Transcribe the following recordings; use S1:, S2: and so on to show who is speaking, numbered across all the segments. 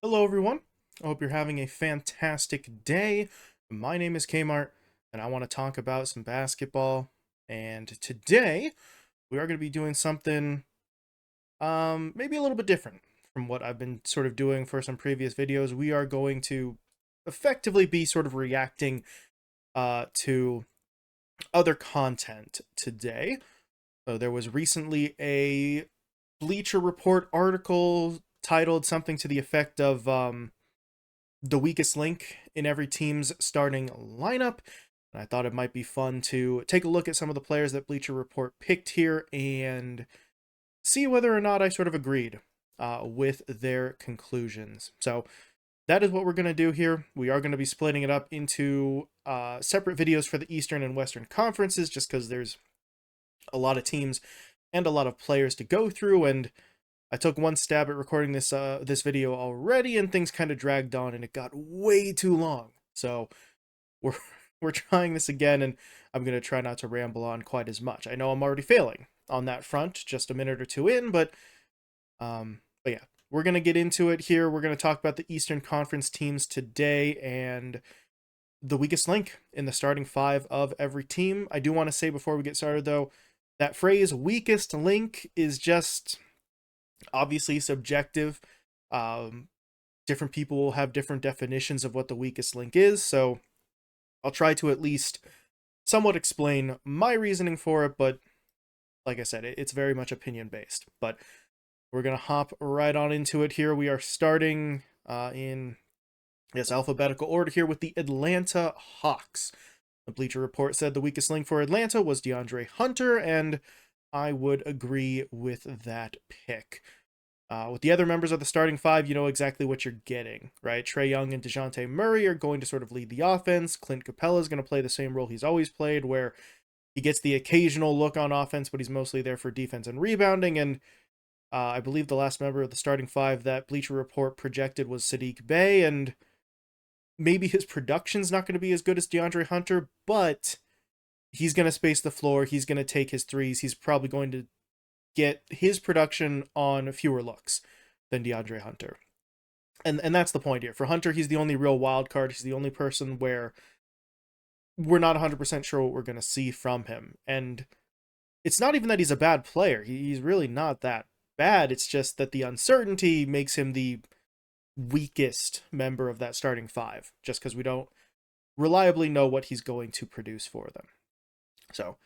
S1: Hello, everyone. I hope you're having a fantastic day. My name is Kmart, and I want to talk about some basketball. And today, we are going to be doing something maybe a little bit different from what I've been sort of doing for some previous videos. We are going to effectively be sort of reacting to other content today. So there was recently a Bleacher Report article titled something to the effect of the weakest link in every team's starting lineup. And I thought it might be fun to take a look at some of the players that Bleacher Report picked here and see whether or not I sort of agreed with their conclusions. So that is what we're going to do here. We are going to be splitting it up into separate videos for the Eastern and Western conferences, just because there's a lot of teams and a lot of players to go through, and I took one stab at recording this video already, and things kind of dragged on, and it got way too long. So we're we're trying this again, and I'm gonna try not to ramble on quite as much. I know I'm already failing on that front, just a minute or two in, but yeah, we're gonna get into it here. We're gonna talk about the Eastern Conference teams today and the weakest link in the starting five of every team. I do want to say before we get started, though, that phrase "weakest link" is just obviously subjective. Um, Different people will have different definitions of what the weakest link is, so I'll try to at least somewhat explain my reasoning for it, but like I said, it's very much opinion based. But we're going to hop right on into it here. We are starting in, yes, alphabetical order here with the Atlanta Hawks. The Bleacher Report said the weakest link for Atlanta was DeAndre Hunter, and I would agree with that pick. With the other members of the starting five, you know exactly what you're getting, right? Trae Young and DeJounte Murray are going to sort of lead the offense. Clint Capella is going to play the same role he's always played, where he gets the occasional look on offense, but he's mostly there for defense and rebounding. And I believe the last member of the starting five that Bleacher Report projected was Sadiq Bey, and maybe his production's not going to be as good as DeAndre Hunter, but he's going to space the floor. He's going to take his threes. He's probably going to get his production on fewer looks than DeAndre Hunter. And that's the point here. For Hunter, he's the only real wild card. He's the only person where we're not 100% sure what we're going to see from him. And it's not even that he's a bad player. He's really not that bad. It's just that the uncertainty makes him the weakest member of that starting five, just because we don't reliably know what he's going to produce for them. So,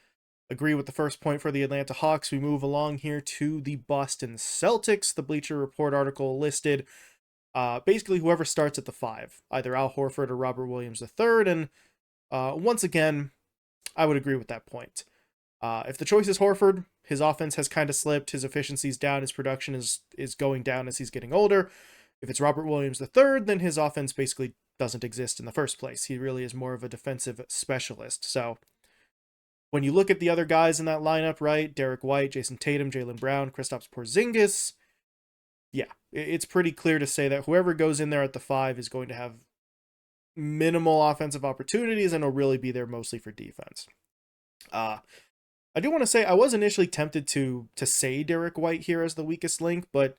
S1: agree with the first point for the Atlanta Hawks. We move along here to the Boston Celtics. The Bleacher Report article listed basically whoever starts at the five, either Al Horford or Robert Williams III. And once again, I would agree with that point. If the choice is Horford, his offense has kind of slipped, his efficiency's down, his production is going down as he's getting older. If it's Robert Williams III, then his offense basically doesn't exist in the first place. He really is more of a defensive specialist. So when you look at the other guys in that lineup, right, Derek White, Jason Tatum, Jaylen Brown, Kristaps Porzingis, yeah, it's pretty clear to say that whoever goes in there at the five is going to have minimal offensive opportunities and will really be there mostly for defense. I do want to say I was initially tempted to say Derek White here as the weakest link, but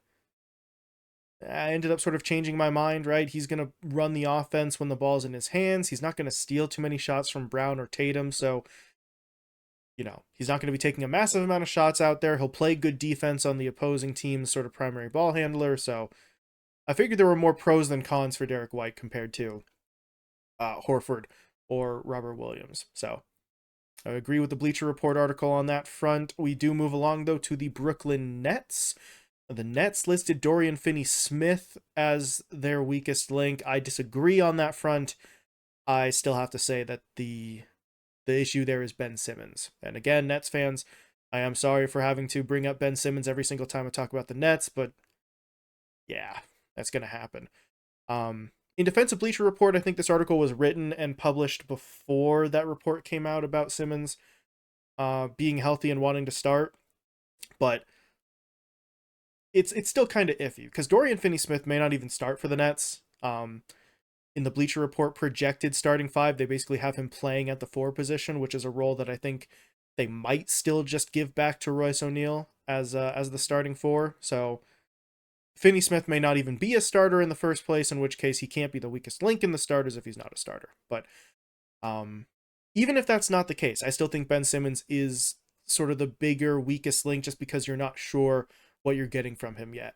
S1: I ended up sort of changing my mind, right? He's going to run the offense when the ball's in his hands. He's not going to steal too many shots from Brown or Tatum, so he's not going to be taking a massive amount of shots out there. He'll play good defense on the opposing team's sort of primary ball handler, so I figured there were more pros than cons for Derek White compared to Horford or Robert Williams. So I agree with the Bleacher Report article on that front. We do move along, though, to the Brooklyn Nets. The Nets listed Dorian Finney-Smith as their weakest link. I disagree on that front. I still have to say that the issue there is Ben Simmons. And again, Nets fans, I am sorry for having to bring up Ben Simmons every single time I talk about the Nets, but yeah, that's going to happen. In defense of Bleacher Report, I think this article was written and published before that report came out about Simmons being healthy and wanting to start, but it's still kind of iffy because Dorian Finney-Smith may not even start for the Nets. In the Bleacher Report projected starting five, they basically have him playing at the four position, which is a role that I think they might still just give back to Royce O'Neal as the starting four. So Finney Smith may not even be a starter in the first place, in which case he can't be the weakest link in the starters if he's not a starter. But even if that's not the case, I still think Ben Simmons is sort of the bigger, weakest link just because you're not sure what you're getting from him yet.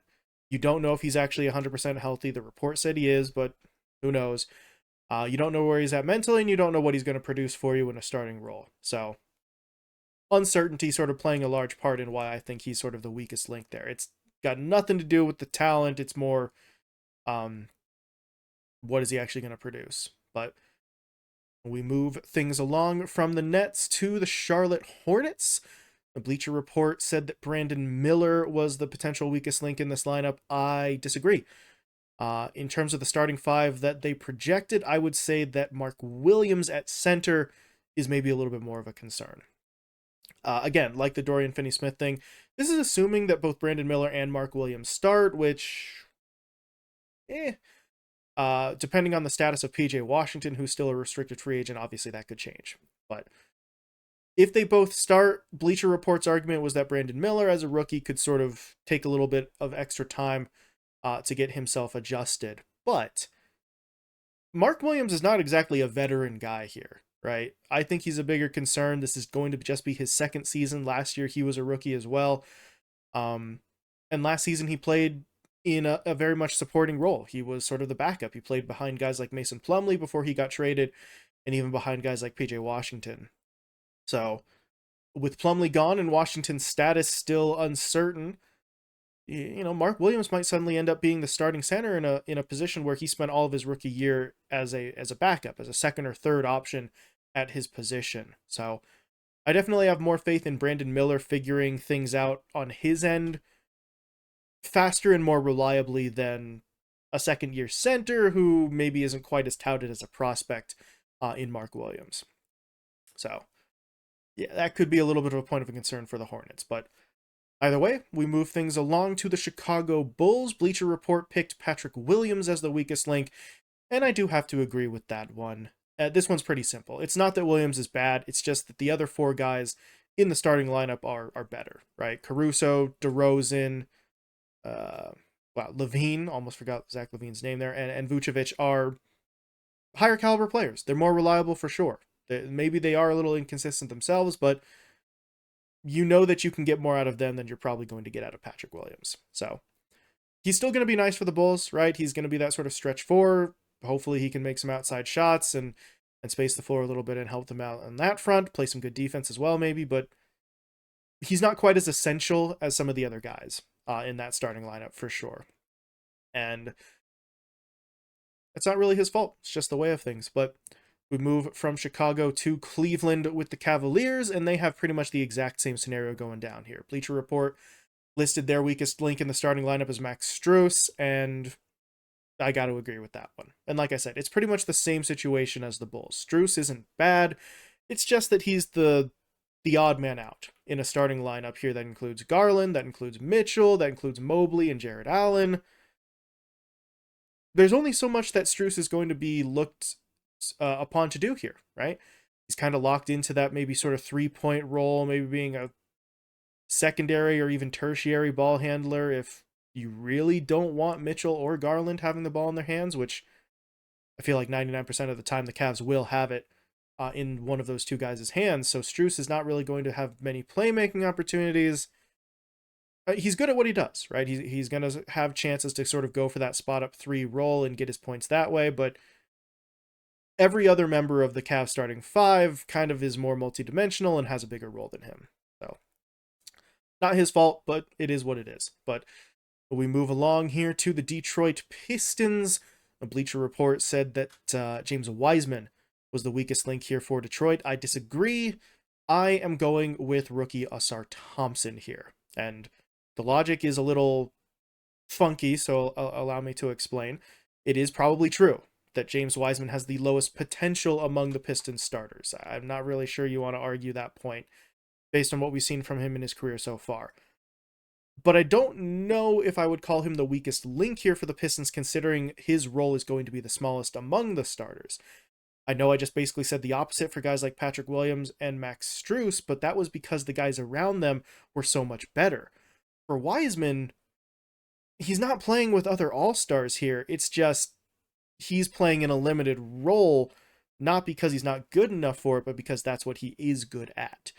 S1: You don't know if he's actually 100% healthy. The report said he is, but who knows? You don't know where he's at mentally, and you don't know what he's going to produce for you in a starting role. So uncertainty sort of playing a large part in why I think he's sort of the weakest link there. It's got nothing to do with the talent. It's more what is he actually going to produce? But we move things along from the Nets to the Charlotte Hornets. The Bleacher Report said that Brandon Miller was the potential weakest link in this lineup. I disagree. In terms of the starting five that they projected, I would say that Mark Williams at center is maybe a little bit more of a concern. Again, like the Dorian Finney-Smith thing, this is assuming that both Brandon Miller and Mark Williams start, which, depending on the status of PJ Washington, who's still a restricted free agent, obviously that could change. But if they both start, Bleacher Report's argument was that Brandon Miller, as a rookie, could sort of take a little bit of extra time to get himself adjusted. But Mark Williams is not exactly a veteran guy here, right? I think he's a bigger concern. This is going to just be his second season. Last year, he was a rookie as well. And last season, he played in a very much supporting role. He was sort of the backup. He played behind guys like Mason Plumlee before he got traded, and even behind guys like PJ Washington. So with Plumlee gone and Washington's status still uncertain, Mark Williams might suddenly end up being the starting center in a position where he spent all of his rookie year as a backup, as a second or third option at his position. So I definitely have more faith in Brandon Miller figuring things out on his end faster and more reliably than a second-year center who maybe isn't quite as touted as a prospect in Mark Williams. So yeah, that could be a little bit of a point of concern for the Hornets, but either way, we move things along to the Chicago Bulls. Bleacher Report picked Patrick Williams as the weakest link, and I do have to agree with that one. This one's pretty simple. It's not that Williams is bad, it's just that the other four guys in the starting lineup are better, right? Caruso, DeRozan, Levine, almost forgot Zach Levine's name there, and Vucevic are higher caliber players. They're more reliable for sure. Maybe they are a little inconsistent themselves, but you know that you can get more out of them than you're probably going to get out of Patrick Williams. So he's still going to be nice for the Bulls, right? He's going to be that sort of stretch four. Hopefully he can make some outside shots and space the floor a little bit and help them out on that front, play some good defense as well maybe, but he's not quite as essential as some of the other guys in that starting lineup for sure. And it's not really his fault. It's just the way of things. But we move from Chicago to Cleveland with the Cavaliers, and they have pretty much the exact same scenario going down here. Bleacher Report listed their weakest link in the starting lineup as Max Strus, and I got to agree with that one. And like I said, it's pretty much the same situation as the Bulls. Strus isn't bad. It's just that he's the odd man out in a starting lineup here that includes Garland, that includes Mitchell, that includes Mobley and Jared Allen. There's only so much that Strus is going to be looked upon to do here, right? He's kind of locked into that maybe sort of 3-point role, maybe being a secondary or even tertiary ball handler if you really don't want Mitchell or Garland having the ball in their hands, which I feel like 99% of the time the Cavs will have it in one of those two guys' hands. So Strus is not really going to have many playmaking opportunities. He's good at what he does, right? He's going to have chances to sort of go for that spot up 3 role and get his points that way, but every other member of the Cavs starting 5 kind of is more multidimensional and has a bigger role than him. So not his fault, but it is what it is. But we move along here to the Detroit Pistons. A Bleacher Report said that James Wiseman was the weakest link here for Detroit. I disagree. I am going with rookie Ausar Thompson here. And the logic is a little funky, so allow me to explain. It is probably true that James Wiseman has the lowest potential among the Pistons starters. I'm not really sure you want to argue that point based on what we've seen from him in his career so far. But I don't know if I would call him the weakest link here for the Pistons, considering his role is going to be the smallest among the starters. I know I just basically said the opposite for guys like Patrick Williams and Max Strus, but that was because the guys around them were so much better. For Wiseman, he's not playing with other all-stars here. It's just he's playing in a limited role, not because he's not good enough for it, but because that's what he is good at.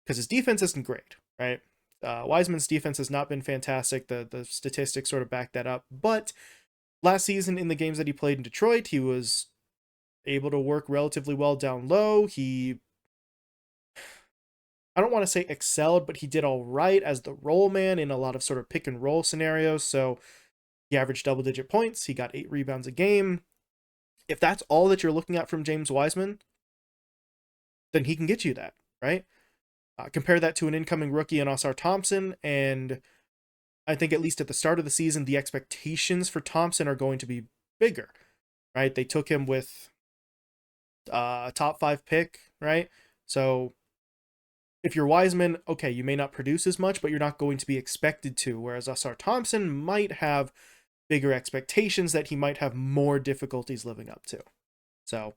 S1: Because his defense isn't great, right? Wiseman's defense has not been fantastic. The statistics sort of back that up. But last season, in the games that he played in Detroit, he was able to work relatively well down low. I don't want to say excelled, but he did all right as the roll man in a lot of sort of pick and roll scenarios. So he averaged double-digit points. He got 8 rebounds a game. If that's all that you're looking at from James Wiseman, then he can get you that, right? Compare that to an incoming rookie in Ausar Thompson, and I think at least at the start of the season, the expectations for Thompson are going to be bigger, right? They took him with a top 5 pick, right? So if you're Wiseman, okay, you may not produce as much, but you're not going to be expected to, whereas Ausar Thompson might have bigger expectations that he might have more difficulties living up to. So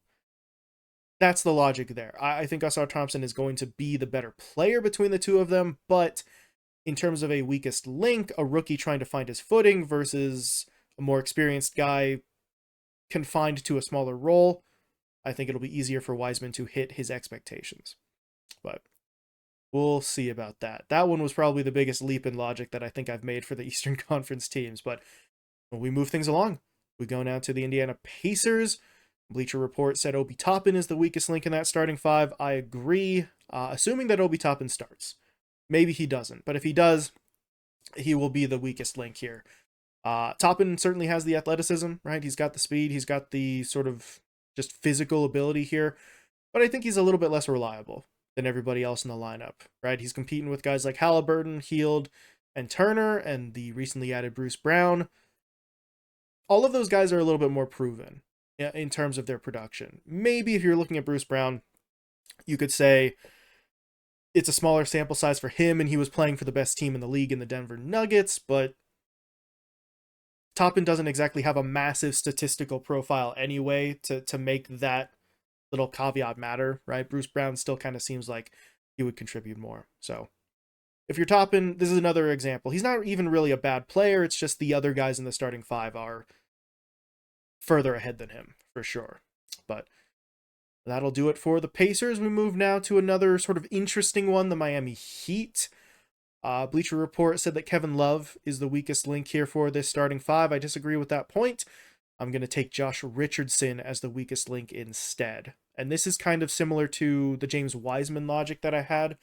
S1: that's the logic there. I think Ausar Thompson is going to be the better player between the two of them, but in terms of a weakest link, a rookie trying to find his footing versus a more experienced guy confined to a smaller role, I think it'll be easier for Wiseman to hit his expectations. But we'll see about that. That one was probably the biggest leap in logic that I think I've made for the Eastern Conference teams. But when we move things along, we go now to the Indiana Pacers. Bleacher Report said Obi Toppin is the weakest link in that starting 5. I agree, assuming that Obi Toppin starts. Maybe he doesn't, but if he does, he will be the weakest link here. Toppin certainly has the athleticism, right? He's got the speed, he's got the sort of just physical ability here, but I think he's a little bit less reliable than everybody else in the lineup, right? He's competing with guys like Halliburton, Hield, and Turner, and the recently added Bruce Brown. All of those guys are a little bit more proven in terms of their production. Maybe if you're looking at Bruce Brown, you could say it's a smaller sample size for him and he was playing for the best team in the league in the Denver Nuggets, but Toppin doesn't exactly have a massive statistical profile anyway to make that little caveat matter, right? Bruce Brown still kind of seems like he would contribute more. So if you're Toppin, this is another example. He's not even really a bad player. It's just the other guys in the starting 5 are further ahead than him, for sure. But that'll do it for the Pacers. We move now to another sort of interesting one, the Miami Heat. Bleacher Report said that Kevin Love is the weakest link here for this starting 5. I disagree with that point. I'm going to take Josh Richardson as the weakest link instead. And this is kind of similar to the James Wiseman logic that I had.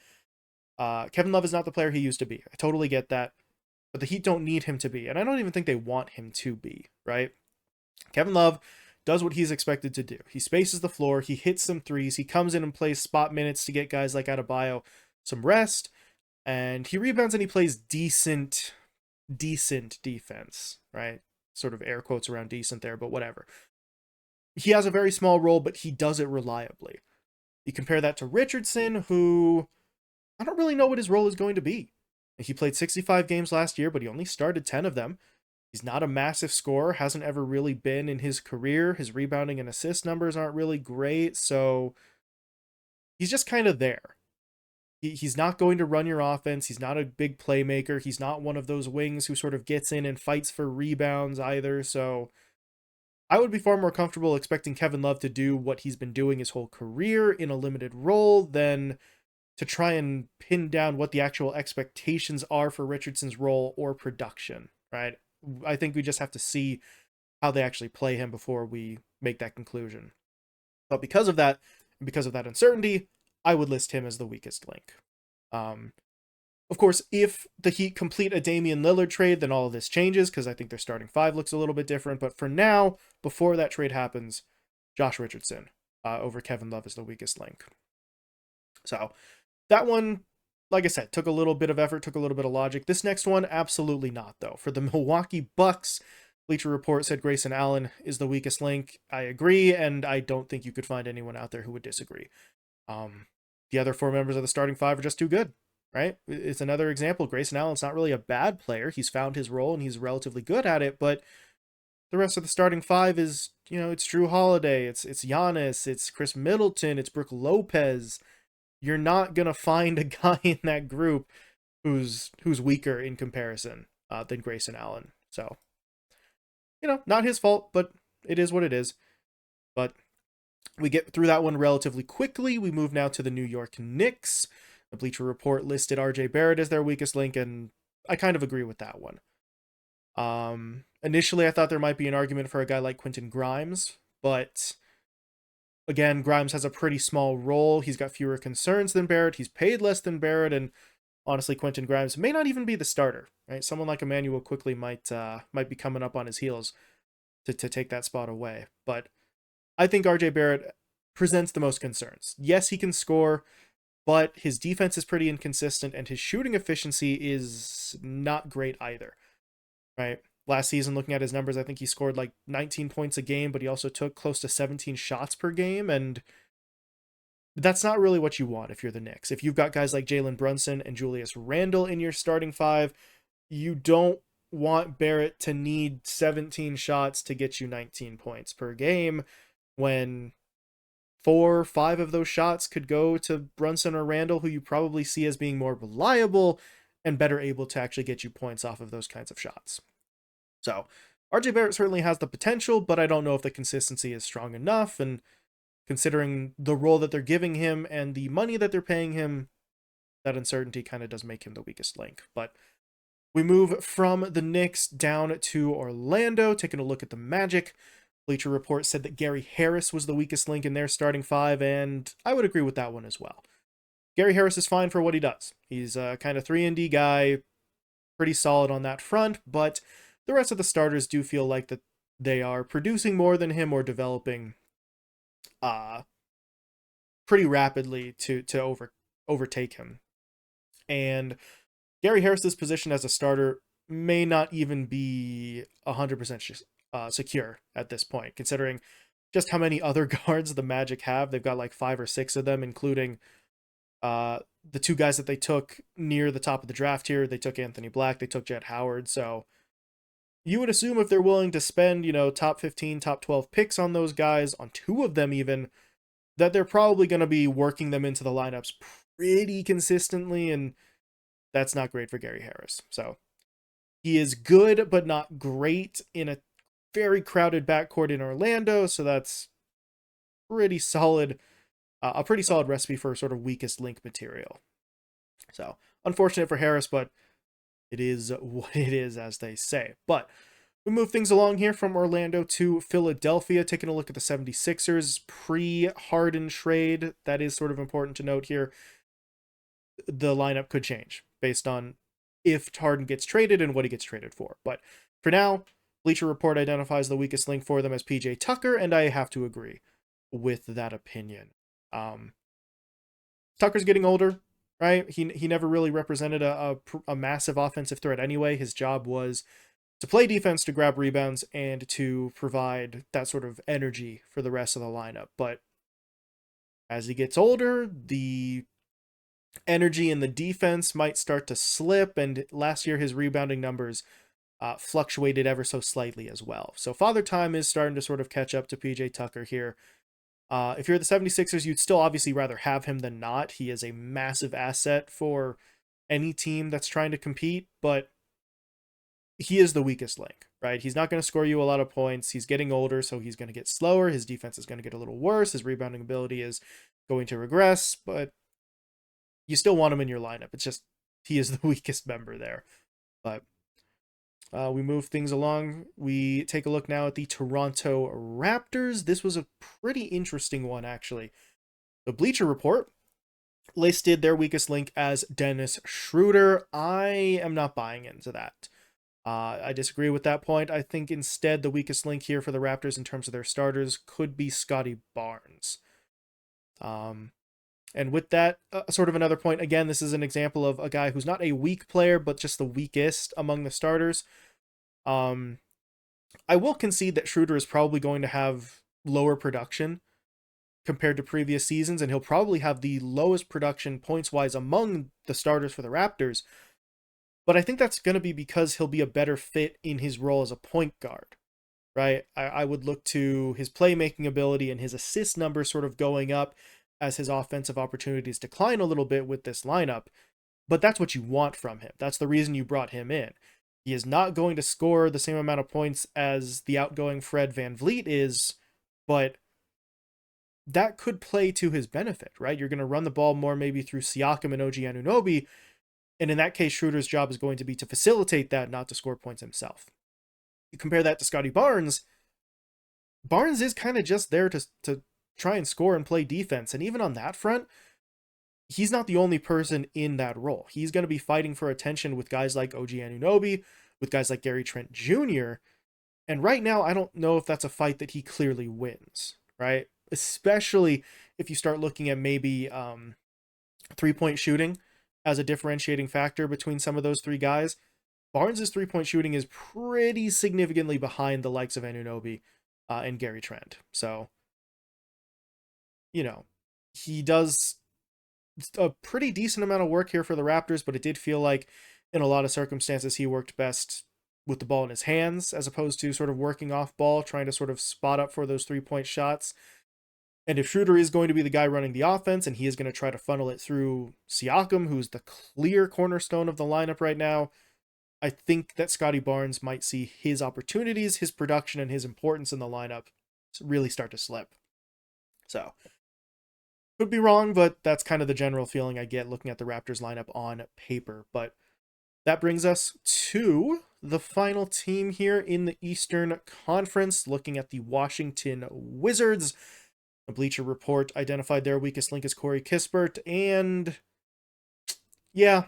S1: Kevin Love is not the player he used to be. I totally get that. But the Heat don't need him to be. And I don't even think they want him to be, right? Kevin Love does what he's expected to do. He spaces the floor. He hits some threes. He comes in and plays spot minutes to get guys like Adebayo some rest. And he rebounds and he plays decent defense, right? Sort of air quotes around decent there, but whatever. He has a very small role, but he does it reliably. You compare that to Richardson, who I don't really know what his role is going to be. He played 65 games last year, but he only started 10 of them. He's not a massive scorer, hasn't ever really been in his career. His rebounding and assist numbers aren't really great, so he's just kind of there. He's not going to run your offense. He's not a big playmaker. He's not one of those wings who sort of gets in and fights for rebounds either, so I would be far more comfortable expecting Kevin Love to do what he's been doing his whole career in a limited role than to try and pin down what the actual expectations are for Richardson's role or production, right? I think we just have to see how they actually play him before we make that conclusion. But because of that uncertainty, I would list him as the weakest link. Of course, if the Heat complete a Damian Lillard trade, then all of this changes because I think their starting 5 looks a little bit different. But for now, before that trade happens, Josh Richardson over Kevin Love is the weakest link. So that one, like I said, took a little bit of effort, took a little bit of logic. This next one, absolutely not, though. For the Milwaukee Bucks, Bleacher Report said Grayson Allen is the weakest link. I agree, and I don't think you could find anyone out there who would disagree. The other 4 members of the starting 5 are just too good, right? It's another example. Grayson Allen's not really a bad player. He's found his role, and he's relatively good at it, but the rest of the starting 5 is, it's Jrue Holiday, it's Giannis, it's Chris Middleton, it's Brook Lopez. You're not going to find a guy in that group who's weaker in comparison than Grayson Allen. So, not his fault, but it is what it is. But we get through that one relatively quickly. We move now to the New York Knicks. The Bleacher Report listed RJ Barrett as their weakest link, and I kind of agree with that one. Initially, I thought there might be an argument for a guy like Quentin Grimes, but again, Grimes has a pretty small role. He's got fewer concerns than Barrett. He's paid less than Barrett, and honestly, Quentin Grimes may not even be the starter. Right? Someone like Emmanuel quickly might be coming up on his heels to take that spot away. But I think RJ Barrett presents the most concerns. Yes, he can score, but his defense is pretty inconsistent, and his shooting efficiency is not great either. Right? Last season, looking at his numbers, I think he scored like 19 points a game, but he also took close to 17 shots per game, and that's not really what you want if you're the Knicks. If you've got guys like Jalen Brunson and Julius Randle in your starting five, you don't want Barrett to need 17 shots to get you 19 points per game when 4 or 5 of those shots could go to Brunson or Randle, who you probably see as being more reliable and better able to actually get you points off of those kinds of shots. So RJ Barrett certainly has the potential, but I don't know if the consistency is strong enough, and considering the role that they're giving him and the money that they're paying him, that uncertainty kind of does make him the weakest link. But we move from the Knicks down to Orlando, taking a look at the Magic. Bleacher Report said that Gary Harris was the weakest link in their starting five, and I would agree with that one as well. Gary Harris is fine for what he does. He's a kind of 3-and-D guy, pretty solid on that front, but the rest of the starters do feel like that they are producing more than him or developing pretty rapidly to overtake him. And Gary Harris's position as a starter may not even be 100% secure at this point, considering just how many other guards the Magic have. They've got like 5 or 6 of them, including the 2 guys that they took near the top of the draft here. They took Anthony Black, they took Jett Howard, so you would assume if they're willing to spend, top 15, top 12 picks on those guys, on 2 of them even, that they're probably going to be working them into the lineups pretty consistently, and that's not great for Gary Harris. So he is good, but not great in a very crowded backcourt in Orlando, so that's pretty solid, a pretty solid recipe for sort of weakest link material. So unfortunate for Harris, but it is what it is, as they say. But we move things along here from Orlando to Philadelphia, taking a look at the 76ers pre-Harden trade. That is sort of important to note here. The lineup could change based on if Harden gets traded and what he gets traded for. But for now, Bleacher Report identifies the weakest link for them as PJ Tucker, and I have to agree with that opinion. Tucker's getting older, right? He never really represented a massive offensive threat anyway. His job was to play defense, to grab rebounds, and to provide that sort of energy for the rest of the lineup. But as he gets older, the energy in the defense might start to slip, and last year his rebounding numbers fluctuated ever so slightly as well. So Father Time is starting to sort of catch up to PJ Tucker here. If you're the 76ers, you'd still obviously rather have him than not. He is a massive asset for any team that's trying to compete, but he is the weakest link, right? He's not going to score you a lot of points. He's getting older, so he's going to get slower. His defense is going to get a little worse. His rebounding ability is going to regress, but you still want him in your lineup. It's just he is the weakest member there. But we move things along. We take a look now at the Toronto Raptors. This was a pretty interesting one, actually. The Bleacher Report listed their weakest link as Dennis Schroeder. I am not buying into that. I disagree with that point. I think instead the weakest link here for the Raptors in terms of their starters could be Scottie Barnes. And with that, sort of another point, again, this is an example of a guy who's not a weak player, but just the weakest among the starters. I will concede that Schroeder is probably going to have lower production compared to previous seasons, and he'll probably have the lowest production points-wise among the starters for the Raptors. But I think that's going to be because he'll be a better fit in his role as a point guard, right? I would look to his playmaking ability and his assist numbers sort of going up as his offensive opportunities decline a little bit with this lineup. But that's what you want from him. That's the reason you brought him in. He is not going to score the same amount of points as the outgoing Fred VanVleet is, but that could play to his benefit, right? You're going to run the ball more maybe through Siakam and OG Anunoby, and in that case, Schroeder's job is going to be to facilitate that, not to score points himself. You compare that to Scottie Barnes. Barnes is kind of just there to try and score and play defense, and even on that front, he's not the only person in that role. He's going to be fighting for attention with guys like OG Anunoby, with guys like Gary Trent Jr., and right now, I don't know if that's a fight that he clearly wins, right? Especially if you start looking at maybe three-point shooting as a differentiating factor between some of those three guys. Barnes' three-point shooting is pretty significantly behind the likes of Anunoby and Gary Trent. So, he does a pretty decent amount of work here for the Raptors, but it did feel like in a lot of circumstances he worked best with the ball in his hands as opposed to sort of working off ball, trying to sort of spot up for those three-point shots. And if Schroeder is going to be the guy running the offense and he is going to try to funnel it through Siakam, who's the clear cornerstone of the lineup right now, I think that Scottie Barnes might see his opportunities, his production, and his importance in the lineup really start to slip. So, could be wrong, but that's kind of the general feeling I get looking at the Raptors lineup on paper. But that brings us to the final team here in the Eastern Conference, looking at the Washington Wizards. The Bleacher Report identified their weakest link as Corey Kispert, and yeah,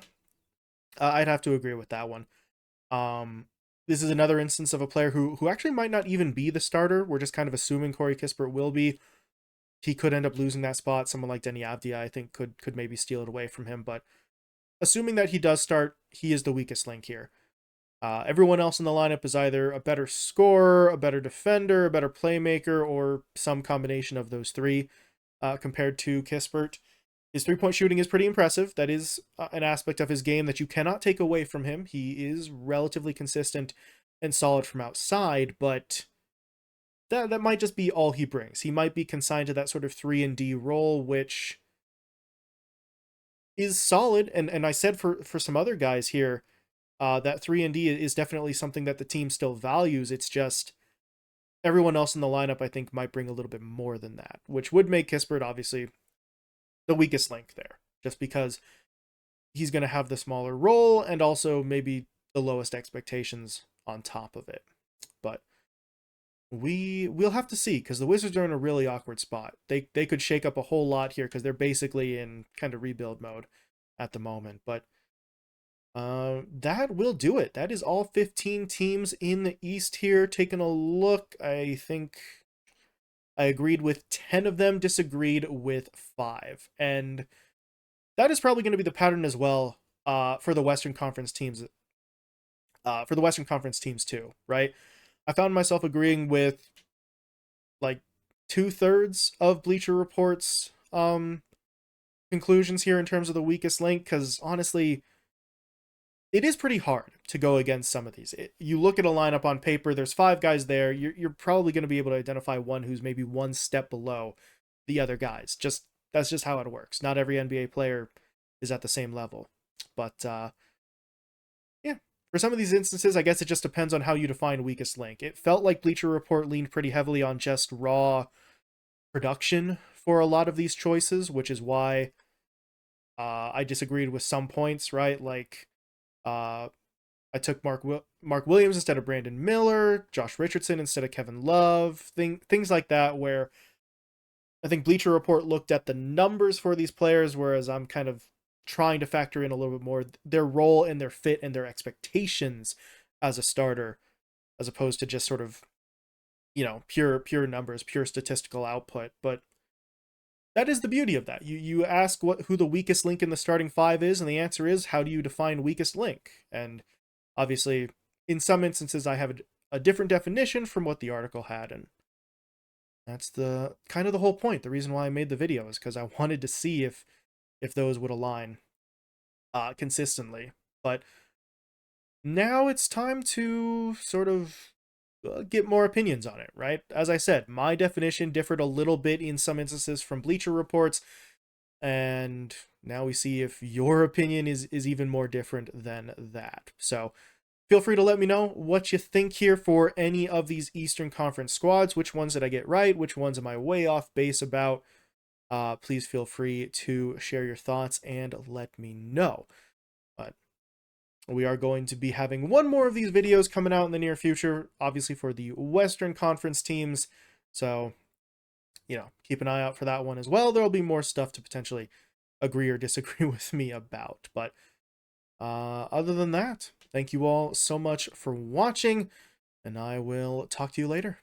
S1: I'd have to agree with that one. This is another instance of a player who actually might not even be the starter. We're just kind of assuming Corey Kispert will be. He could end up losing that spot. Someone like Denny Avdia, I think, could maybe steal it away from him, but assuming that he does start, he is the weakest link here. Everyone else in the lineup is either a better scorer, a better defender, a better playmaker, or some combination of those three compared to Kispert. His three-point shooting is pretty impressive. That is an aspect of his game that you cannot take away from him. He is relatively consistent and solid from outside, but that might just be all he brings. He might be consigned to that sort of 3-and-D role, which is solid. And I said for some other guys here, that 3-and-D is definitely something that the team still values. It's just everyone else in the lineup, I think, might bring a little bit more than that, which would make Kispert obviously the weakest link there, just because he's going to have the smaller role and also maybe the lowest expectations on top of it. But we'll have to see, because the Wizards are in a really awkward spot. They could shake up a whole lot here because they're basically in kind of rebuild mode at the moment. But that will do it. That is all 15 teams in the East here. Taking a look, I think I agreed with 10 of them, disagreed with 5. And that is probably going to be the pattern as well for the Western Conference teams. For the Western Conference teams too, right? I found myself agreeing with like 2/3 of Bleacher Report's conclusions here in terms of the weakest link, because honestly, it is pretty hard to go against some of these. You look at a lineup on paper, there's 5 guys there. You're probably going to be able to identify one who's maybe one step below the other guys. That's just how it works. Not every NBA player is at the same level. But yeah, for some of these instances, I guess it just depends on how you define weakest link. It felt like Bleacher Report leaned pretty heavily on just raw production for a lot of these choices, which is why I disagreed with some points, right? Like, I took Mark Williams instead of Brandon Miller, Josh Richardson instead of Kevin Love, things like that, where I think Bleacher Report looked at the numbers for these players, whereas I'm kind of trying to factor in a little bit more their role and their fit and their expectations as a starter, as opposed to just sort of, pure numbers, pure statistical output. But that is the beauty of that. You ask who the weakest link in the starting 5 is, and the answer is, how do you define weakest link? And obviously, in some instances, I have a different definition from what the article had, and that's the kind of the whole point. The reason why I made the video is because I wanted to see if those would align consistently. But now it's time to sort of get more opinions on it, right? As I said, my definition differed a little bit in some instances from Bleacher Reports, and now we see if your opinion is even more different than that. So feel free to let me know what you think here for any of these Eastern Conference squads. Which ones did I get right? Which ones am I way off base about? Please feel free to share your thoughts and let me know. But we are going to be having one more of these videos coming out in the near future, obviously for the Western Conference teams. So, keep an eye out for that one as well. There'll be more stuff to potentially agree or disagree with me about. But other than that, thank you all so much for watching, and I will talk to you later.